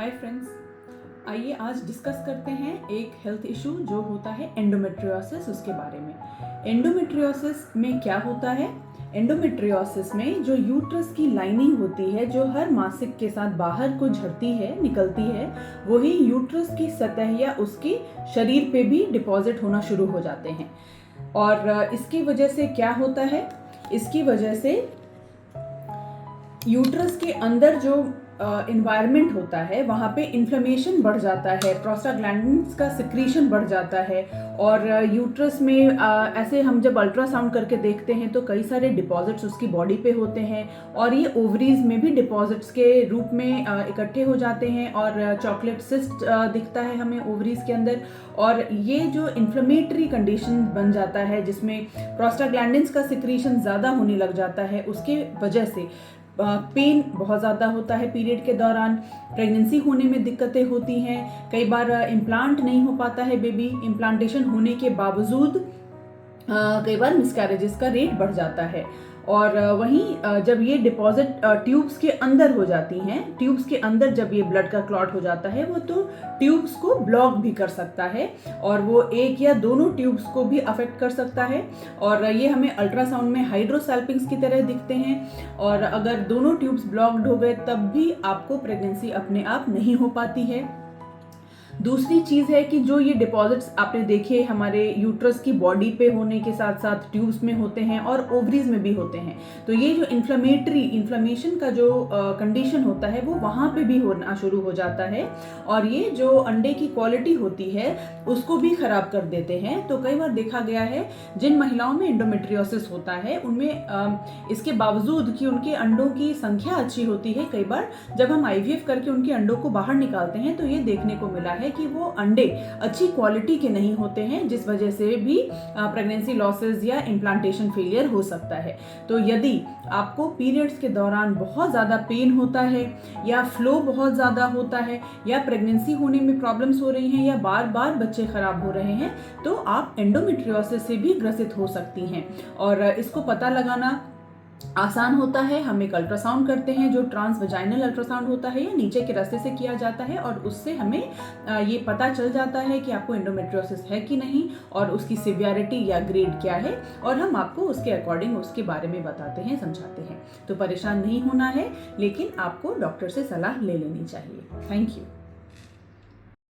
Hi friends, आइए आज discuss करते हैं एक हेल्थ इशू जो होता है एंडोमेट्रियोसिस, उसके बारे में। एंडोमेट्रियोसिस में क्या होता है? एंडोमेट्रियोसिस में जो यूट्रस की लाइनिंग होती है, जो हर मासिक के साथ बाहर को झड़ती है, निकलती है, वही यूट्रस की सतह या उसके शरीर पे भी डिपॉजिट होना शुरू हो जाते हैं। और इसकी वजह से क्या होता है? इसकी वजह से यूट्रस के अंदर जो इन्वायरमेंट होता है वहाँ पे इन्फ्लेमेशन बढ़ जाता है, प्रोस्टाग्लैंडिन्स का सिक्रीशन बढ़ जाता है। और यूट्रस में ऐसे हम जब अल्ट्रासाउंड करके देखते हैं तो कई सारे डिपॉजिट्स उसकी बॉडी पे होते हैं, और ये ओवरीज में भी डिपॉजिट्स के रूप में इकट्ठे हो जाते हैं, और चॉकलेट सिस्ट दिखता है हमें ओवरीज के अंदर। और ये जो इन्फ्लेमेटरी कंडीशन बन जाता है, जिसमें प्रोस्टाग्लैंडिन्स का सिक्रीशन ज़्यादा होने लग जाता है, उसके वजह से पेन बहुत ज़्यादा होता है पीरियड के दौरान। प्रेगनेंसी होने में दिक्कतें होती हैं, कई बार इम्प्लांट नहीं हो पाता है बेबी, इम्प्लांटेशन होने के बावजूद कई बार मिसकैरेजेस का रेट बढ़ जाता है। और वहीं जब ये डिपॉजिट ट्यूब्स के अंदर हो जाती हैं, ट्यूब्स के अंदर जब ये ब्लड का क्लॉट हो जाता है, वो तो ट्यूब्स को ब्लॉक भी कर सकता है, और वो एक या दोनों ट्यूब्स को भी अफेक्ट कर सकता है। और ये हमें अल्ट्रासाउंड में हाइड्रोसैल्पिंग्स की तरह दिखते हैं, और अगर दोनों ट्यूब्स ब्लॉक्ड हो गए तब भी आपको प्रेगनेंसी अपने आप नहीं हो पाती है। दूसरी चीज़ है कि जो ये डिपॉजिट्स आपने देखे हमारे यूट्रस की बॉडी पे होने के साथ साथ ट्यूब्स में होते हैं और ओवरीज में भी होते हैं, तो ये जो इन्फ्लेमेशन का जो कंडीशन होता है वो वहाँ पे भी होना शुरू हो जाता है, और ये जो अंडे की क्वालिटी होती है उसको भी खराब कर देते हैं। तो कई बार देखा गया है जिन महिलाओं में एंडोमेट्रियोसिस होता है उनमें इसके बावजूद कि उनके अंडों की संख्या अच्छी होती है, कई बार जब हम IVF करके उनके अंडों को बाहर निकालते हैं तो ये देखने को मिला है कि वो अंडे अच्छी क्वालिटी के नहीं होते हैं, जिस वजह से भी प्रेगनेंसी लॉसेस या इम्प्लांटेशन फेलियर हो सकता है। तो यदि आपको पीरियड्स के दौरान बहुत ज़्यादा पेन होता है, या फ्लो बहुत ज़्यादा होता है, या प्रेगनेंसी होने में प्रॉब्लम्स हो रही हैं, या बार बार बच्चे खराब हो रहे हैं, तो आप एंडोमेट्रियोसिस से भी ग्रसित हो सकती हैं। और इसको पता लगाना आसान होता है। हम एक अल्ट्रासाउंड करते हैं जो ट्रांसवेजाइनल अल्ट्रासाउंड होता है, या नीचे के रास्ते से किया जाता है, और उससे हमें ये पता चल जाता है कि आपको एंडोमेट्रियोसिस है कि नहीं, और उसकी सिवियरिटी या ग्रेड क्या है, और हम आपको उसके अकॉर्डिंग उसके बारे में बताते हैं, समझाते हैं। तो परेशान नहीं होना है, लेकिन आपको डॉक्टर से सलाह ले लेनी चाहिए। Thank you.